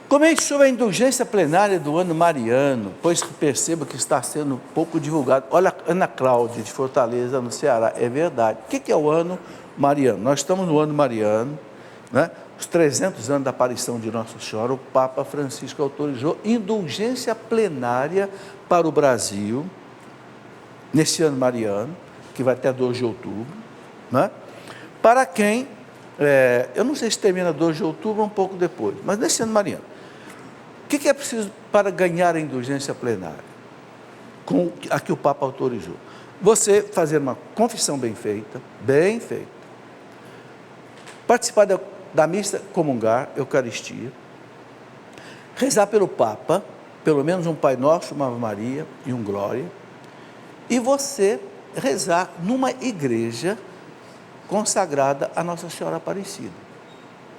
Comente sobre a indulgência plenária do ano mariano, pois percebo que está sendo pouco divulgado. Olha, Ana Cláudia, de Fortaleza, no Ceará, é verdade. O que é o ano mariano? Nós estamos no ano mariano, né? Os 300 anos da aparição de Nossa Senhora, o Papa Francisco autorizou indulgência plenária para o Brasil, nesse ano mariano, que vai até 2 de outubro, né? Para quem, eu não sei se termina 2 de outubro ou um pouco depois, mas nesse ano mariano. O que é preciso para ganhar a indulgência plenária? Com a que o Papa autorizou. Você fazer uma confissão bem feita, participar da missa, comungar, Eucaristia, rezar pelo Papa, pelo menos um Pai Nosso, uma Ave Maria e um Glória, e você rezar numa igreja consagrada a Nossa Senhora Aparecida.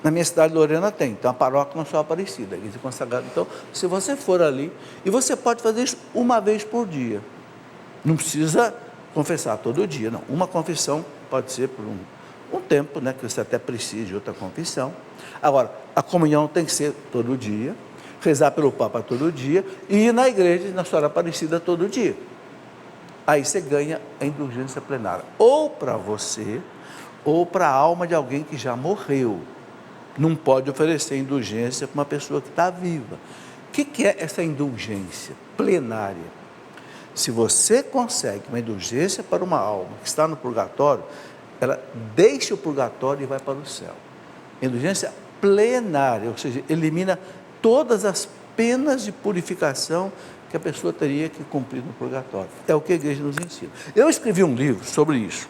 Na minha cidade de Lorena tem uma paróquia Nossa Senhora Aparecida, a igreja consagrada. Então, se você for ali, e você pode fazer isso uma vez por dia, não precisa confessar todo dia, não. Uma confissão pode ser por um tempo, né, que você até precise de outra confissão. Agora, a comunhão tem que ser todo dia, rezar pelo Papa todo dia, e ir na igreja Nossa Senhora Aparecida todo dia. Aí você ganha a indulgência plenária, ou para você, ou para a alma de alguém que já morreu. Não pode oferecer indulgência para uma pessoa que está viva. O que é essa indulgência plenária? Se você consegue uma indulgência para uma alma que está no purgatório, ela deixa o purgatório e vai para o céu. Indulgência plenária, ou seja, elimina todas as penas de purificação que a pessoa teria que cumprir no purgatório. É o que a igreja nos ensina. Eu escrevi um livro sobre isso.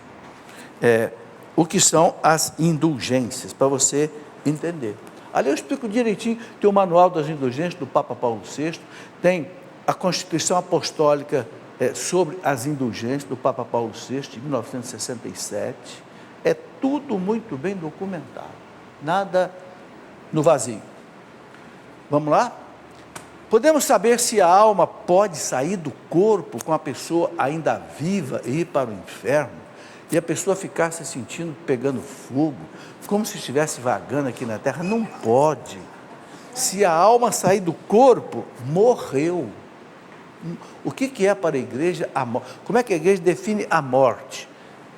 O que são as indulgências, para você entender. Ali eu explico direitinho, tem o Manual das Indulgências do Papa Paulo VI, tem a Constituição Apostólica sobre as indulgências do Papa Paulo VI, de 1967. É tudo muito bem documentado, nada no vazio. Vamos lá? Podemos saber se a alma pode sair do corpo com a pessoa ainda viva e ir para o inferno, e a pessoa ficar se sentindo pegando fogo, como se estivesse vagando aqui na terra? Não pode. Se a alma sair do corpo, morreu. O que é para a igreja a morte? Como é que a igreja define a morte?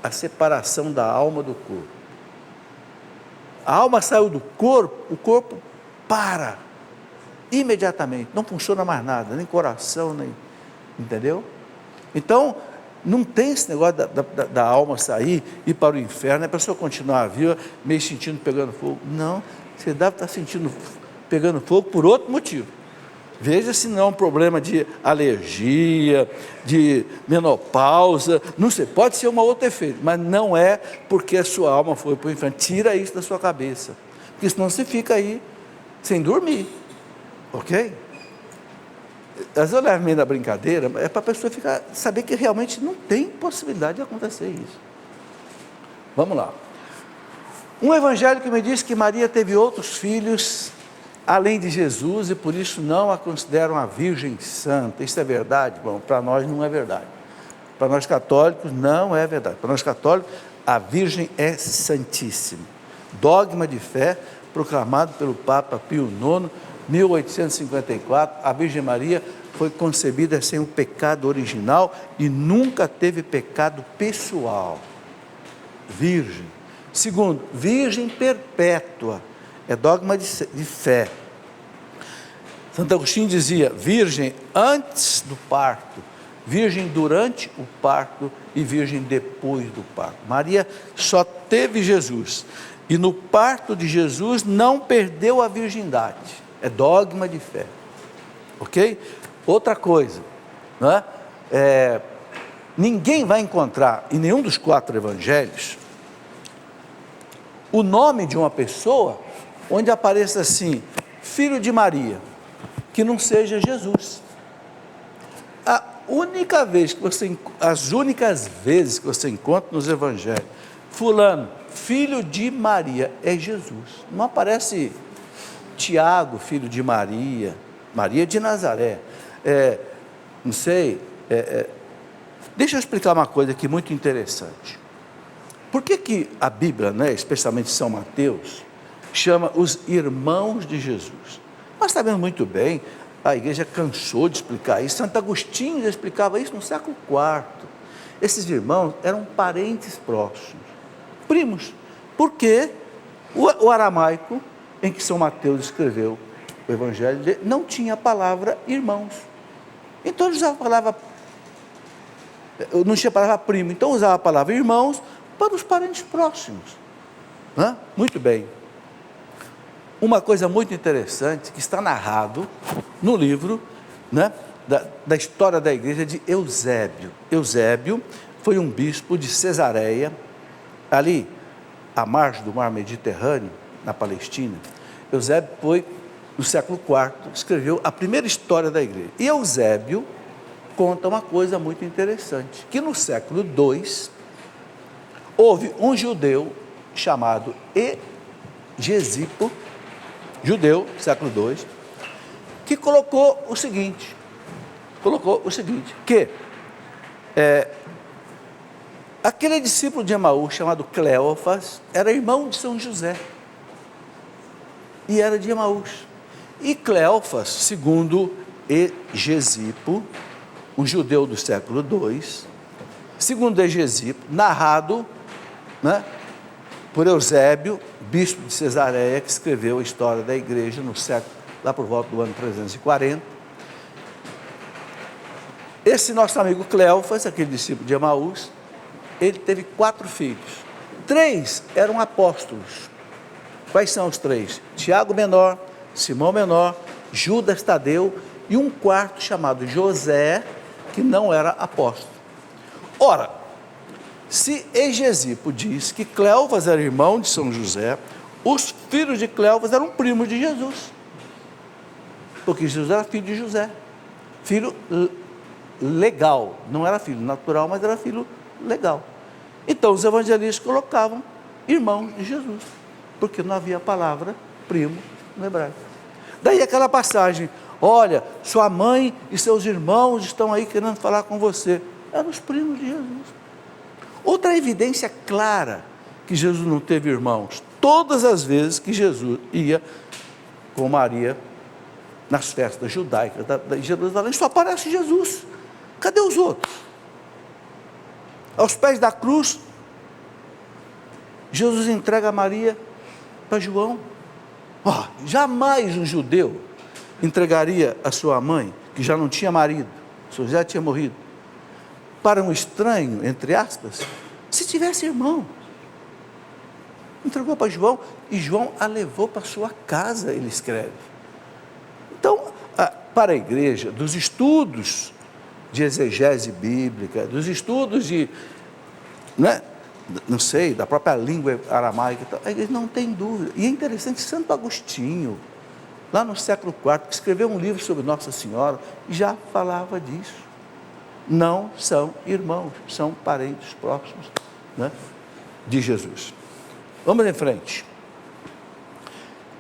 A separação da alma do corpo. A alma saiu do corpo, o corpo para imediatamente, não funciona mais nada, nem coração, nem, entendeu? Então, não tem esse negócio da alma sair, ir para o inferno, a pessoa continuar viva, meio sentindo pegando fogo. Não, você deve estar sentindo pegando fogo por outro motivo. Veja se não é um problema de alergia, de menopausa, não sei, pode ser um outro efeito, mas não é porque a sua alma foi para o inferno. Tira isso da sua cabeça, porque senão você fica aí sem dormir, ok? Às vezes eu levo meio na brincadeira, é para a pessoa saber que realmente não tem possibilidade de acontecer isso. Vamos lá. Um evangélico me disse que Maria teve outros filhos além de Jesus, e por isso não a consideram a Virgem Santa. Isso é verdade? Bom, para nós não é verdade. Para nós católicos não é verdade. Para nós católicos, a Virgem é Santíssima. Dogma de fé proclamado pelo Papa Pio IX, 1854, a Virgem Maria foi concebida sem o pecado original e nunca teve pecado pessoal. Virgem. Segundo, Virgem perpétua. É dogma de fé. Santo Agostinho dizia: virgem antes do parto, virgem durante o parto e virgem depois do parto. Maria só teve Jesus, e no parto de Jesus não perdeu a virgindade. É dogma de fé, ok? Outra coisa, não é? Ninguém vai encontrar em nenhum dos 4 evangelhos o nome de uma pessoa onde apareça assim, filho de Maria, que não seja Jesus. As únicas vezes que você encontra nos evangelhos, fulano, filho de Maria, é Jesus. Não aparece Tiago, filho de Maria, Maria de Nazaré, não sei, deixa eu explicar uma coisa aqui muito interessante. Por que a Bíblia, especialmente São Mateus, chama os irmãos de Jesus? Nós sabemos muito bem, a igreja cansou de explicar isso, Santo Agostinho já explicava isso no século IV. Esses irmãos eram parentes próximos, primos, porque o aramaico em que São Mateus escreveu o evangelho dele, não tinha a palavra irmãos, então ele usava a palavra, não tinha a palavra primo, então usava a palavra irmãos para os parentes próximos. Muito bem. Uma coisa muito interessante que está narrado no livro, da história da igreja de Eusébio. Eusébio foi um bispo de Cesareia, ali à margem do mar Mediterrâneo, na Palestina. Eusébio foi, no século IV, escreveu a primeira história da igreja. E Eusébio conta uma coisa muito interessante, que no século II, houve um judeu chamado Egesipo, judeu, século II, que colocou o seguinte, que aquele discípulo de Emaús, chamado Cleófas, era irmão de São José, e era de Emaús. E Cleófas, segundo Egesipo, um judeu do século II, segundo Egesipo, narrado por Eusébio, bispo de Cesareia, que escreveu a história da igreja no século, lá por volta do ano 340. Esse nosso amigo Cleófas, aquele discípulo de Emaús, ele teve 4 filhos. 3 eram apóstolos. Quais são os 3? Tiago menor, Simão menor, Judas Tadeu e um quarto chamado José, que não era apóstolo. Ora, se Egesipo diz que Cleófas era irmão de São José, os filhos de Cleófas eram primos de Jesus, porque Jesus era filho de José, filho legal, não era filho natural, mas era filho legal. Então os evangelistas colocavam irmãos de Jesus, porque não havia a palavra primo no hebraico. Daí aquela passagem, olha, sua mãe e seus irmãos estão aí querendo falar com você. Eram os primos de Jesus. Outra evidência clara que Jesus não teve irmãos, todas as vezes que Jesus ia com Maria nas festas judaicas de Jerusalém, só aparece Jesus. Cadê os outros? Aos pés da cruz, Jesus entrega Maria para João. Jamais um judeu entregaria a sua mãe, que já não tinha marido, já tinha morrido, para um estranho, entre aspas, se tivesse irmão. Entregou para João, e João a levou para sua casa, ele escreve. Então, para a igreja, dos estudos de exegese bíblica, dos estudos de, não sei, da própria língua aramaica, a igreja não tem dúvida. E é interessante, Santo Agostinho, lá no século IV, que escreveu um livro sobre Nossa Senhora, já falava disso. Não são irmãos, são parentes próximos, de Jesus. Vamos em frente.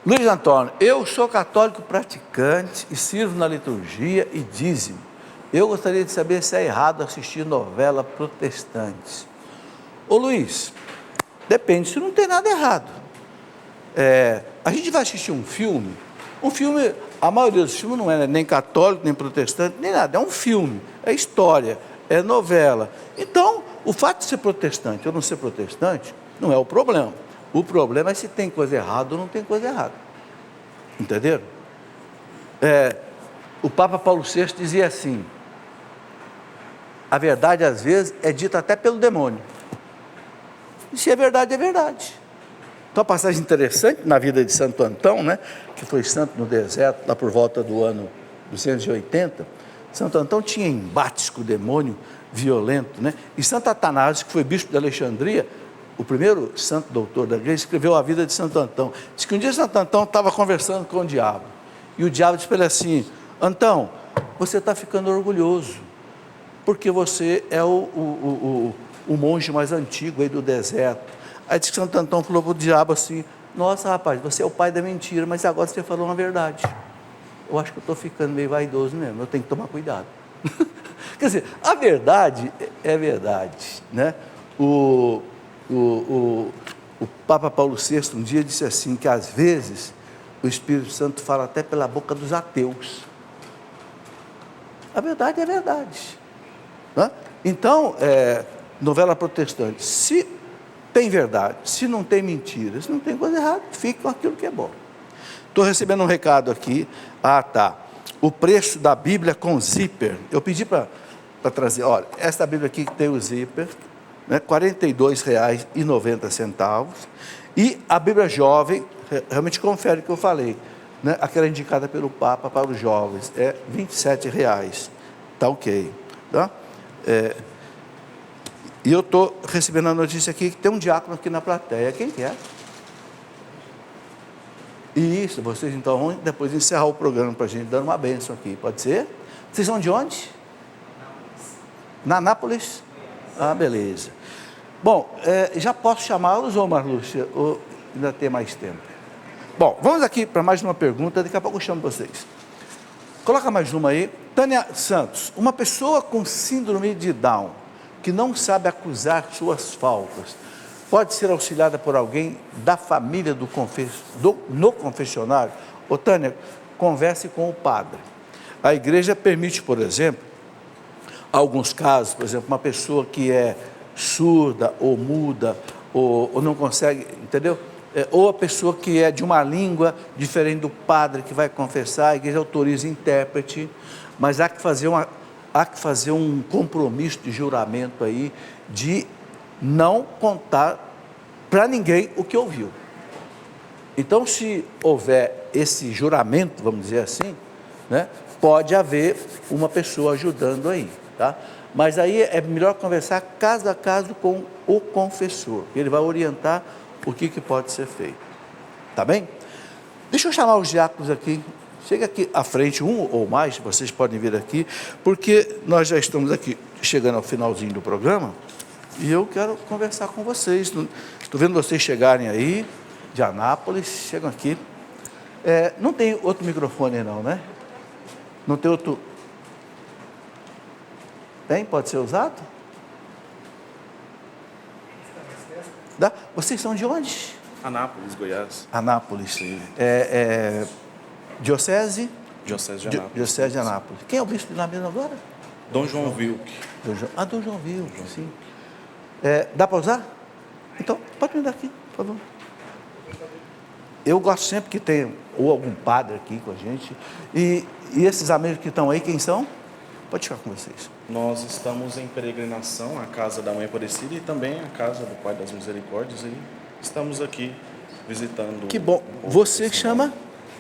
Luiz Antônio, eu sou católico praticante e sirvo na liturgia e dízimo. Eu gostaria de saber se é errado assistir novela protestante. Ô Luiz, depende, se não tem nada errado. A gente vai assistir um filme, a maioria dos filmes não é nem católico, nem protestante, nem nada, é um filme, é história, é novela. Então, o fato de ser protestante ou não ser protestante, não é o problema. O problema é se tem coisa errada ou não tem coisa errada. Entenderam? O Papa Paulo VI dizia assim, a verdade às vezes é dita até pelo demônio. E se é verdade, é verdade. Então, uma passagem interessante na vida de Santo Antão, que foi santo no deserto, lá por volta do ano 280, Santo Antão tinha embates com o demônio violento, E Santo Atanásio, que foi bispo de Alexandria, o primeiro santo doutor da igreja, escreveu a vida de Santo Antão. Diz que um dia Santo Antão estava conversando com o diabo, e o diabo disse para ele assim, Antão, você está ficando orgulhoso, porque você é o monge mais antigo aí do deserto. Aí diz que Santo Antão falou para o diabo assim, nossa rapaz, você é o pai da mentira, mas agora você falou uma verdade. Eu acho que eu estou ficando meio vaidoso mesmo, eu tenho que tomar cuidado. Quer dizer, a verdade é verdade, O Papa Paulo VI um dia disse assim, que às vezes o Espírito Santo fala até pela boca dos ateus. A verdade é verdade. Então, novela protestante, se tem verdade, se não tem mentira, se não tem coisa errada, fique com aquilo que é bom. Estou recebendo um recado aqui, o preço da Bíblia com zíper, eu pedi para trazer, olha, esta Bíblia aqui que tem o zíper, R$ 42,90, e a Bíblia Jovem, realmente confere o que eu falei, aquela indicada pelo Papa para os jovens, é R$ 27,00, está ok, e eu estou recebendo a notícia aqui que tem um diácono aqui na plateia, quem que é? Isso, vocês então vão depois encerrar o programa para a gente, dando uma bênção aqui, pode ser? Vocês são de onde? Na Anápolis? Beleza. Bom, já posso chamá-los, ou Marlúcia, ou ainda tem mais tempo? Bom, vamos aqui para mais uma pergunta, daqui a pouco eu chamo vocês. Coloca mais uma aí. Tânia Santos, uma pessoa com síndrome de Down, que não sabe acusar suas faltas, pode ser auxiliada por alguém da família no confessionário? Ô Tânia, converse com o padre. A igreja permite, por exemplo, alguns casos, por exemplo, uma pessoa que é surda ou muda, ou não consegue, entendeu? Ou a pessoa que é de uma língua diferente do padre que vai confessar, a igreja autoriza intérprete, mas há que fazer um compromisso de juramento aí, de não contar para ninguém o que ouviu. Então, se houver esse juramento, vamos dizer assim, pode haver uma pessoa ajudando aí, tá? Mas aí é melhor conversar caso a caso com o confessor, ele vai orientar o que pode ser feito, tá bem? Deixa eu chamar os diáconos aqui chega aqui à frente, um ou mais, vocês podem vir aqui, porque nós já estamos aqui chegando ao finalzinho do programa e eu quero conversar com vocês. Estou vendo vocês chegarem aí, de Anápolis, chegam aqui. Não tem outro microfone não, né? Não tem outro... Tem? Pode ser usado? Dá? Vocês são de onde? Anápolis, Goiás. Anápolis. Sim. Diocese? Diocese de Anápolis. Diocese de Anápolis. Quem é o bispo de lá mesmo agora? Dom João Wilk. Dom João Wilk, sim. Dá para usar? Então, pode me dar aqui, por favor. Eu gosto sempre que tenha ou algum padre aqui com a gente. E esses amigos que estão aí, quem são? Pode ficar com vocês. Nós estamos em peregrinação à casa da Mãe Aparecida e também à casa do Pai das Misericórdias. E estamos aqui visitando... Que bom. Você chama?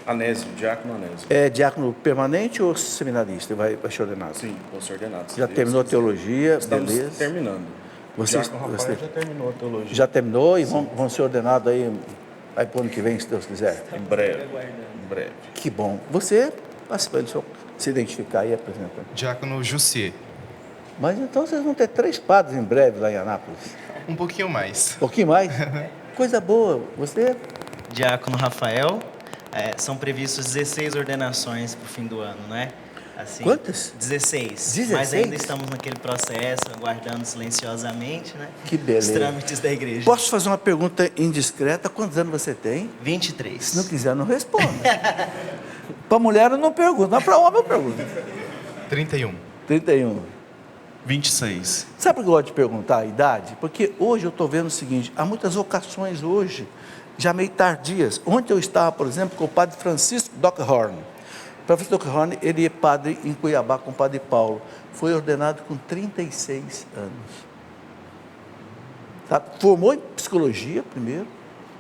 Anésio, diácono Anésio. É diácono permanente ou seminarista? Vai ser ordenado? Sim, vou ser ordenado. Já terminou a teologia, Estamos beleza? terminando. Vocês, Diácono Rafael já terminou a teologia. já terminou e vão ser ordenados aí para o ano que vem, se Deus quiser? Em breve. Em breve. Que bom. Você, participante, só se identificar e apresentar. Diácono Jussier. Mas então vocês vão ter 3 padres em breve lá em Anápolis. Um pouquinho mais. Um pouquinho mais? Coisa boa. Você? Diácono Rafael, são previstos 16 ordenações para o fim do ano, né? Assim, Quantas? 16. 16? Mas ainda estamos naquele processo, aguardando silenciosamente, né? Que beleza. Os trâmites da igreja. Posso fazer uma pergunta indiscreta? Quantos anos você tem? 23. Se não quiser, não responda. Para mulher eu não pergunto, mas para homem eu pergunto. 31. 31. 26. Sabe por que eu gosto de perguntar a idade? Porque hoje eu estou vendo o seguinte, há muitas vocações hoje, já meio tardias. Ontem eu estava, por exemplo, com o padre Francisco Dockhorn. O professor Dockhorn, ele é padre em Cuiabá com o padre Paulo. Foi ordenado com 36 anos. Tá? Formou em psicologia primeiro,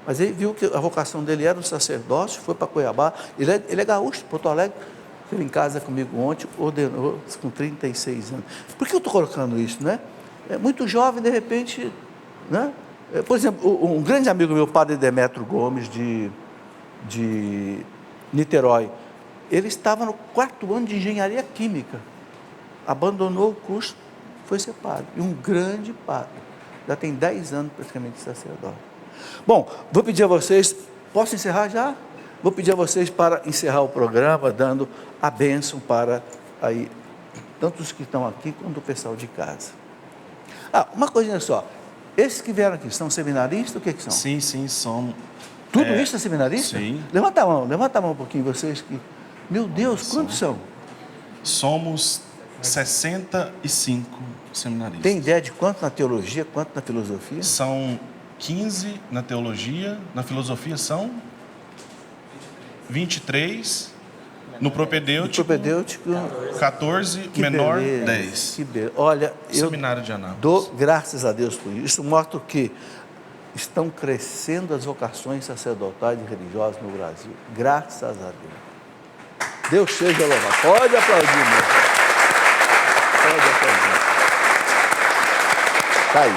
mas ele viu que a vocação dele era o sacerdócio, foi para Cuiabá. Ele é gaúcho, Porto Alegre. Esteve em casa comigo ontem, ordenou com 36 anos. Por que eu estou colocando isso, né? É muito jovem, de repente, né? Por exemplo, um grande amigo meu, padre Demetrio Gomes, de Niterói, ele estava no 4º ano de engenharia química, abandonou o curso, foi ser padre, e um grande padre, já tem 10 anos praticamente de sacerdote. Bom, vou pedir a vocês, posso encerrar já? Vou pedir a vocês para encerrar o programa, dando a bênção para aí, tanto os que estão aqui, quanto o pessoal de casa. Uma coisinha só, esses que vieram aqui, são seminaristas, o que são? Sim, somos. Tudo isso é seminarista? Sim. Levanta a mão um pouquinho, vocês que... Meu Deus, quantos são? Somos 65 seminaristas. Tem ideia de quanto na teologia, quanto na filosofia? São 15 na teologia, na filosofia são 23, no propedêutico, 14, Que menor beleza, 10. Que beleza. Olha, eu Seminário de Anápolis. dou graças a Deus por isso. Isso mostra que estão crescendo as vocações sacerdotais e religiosas no Brasil. Graças a Deus. Deus seja louvado. Pode aplaudir, meu. Pode aplaudir. Está aí.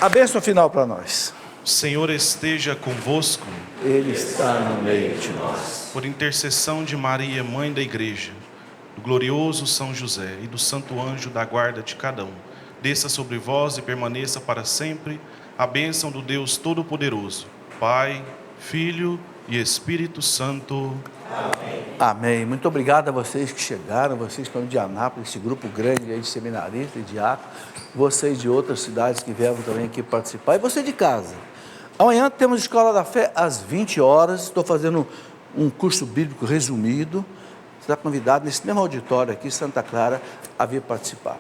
A bênção final para nós. O Senhor esteja convosco, Ele está no meio de nós. por intercessão de Maria, Mãe da Igreja, do glorioso São José e do santo anjo da guarda de cada um. Desça sobre vós e permaneça para sempre a bênção do Deus Todo-Poderoso, Pai, Filho e Espírito Santo. Amém. Muito obrigado a vocês que chegaram, vocês que estão de Anápolis, esse grupo grande aí de seminaristas e diáconos, vocês de outras cidades que vieram também aqui participar, e você de casa. Amanhã temos Escola da Fé às 20 horas, estou fazendo um curso bíblico resumido, você está convidado nesse mesmo auditório aqui, Santa Clara, a vir participar.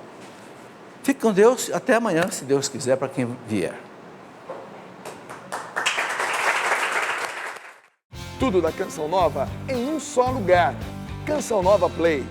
Fique com Deus, até amanhã, se Deus quiser, para quem vier. Tudo da Canção Nova em um só lugar. Canção Nova Play.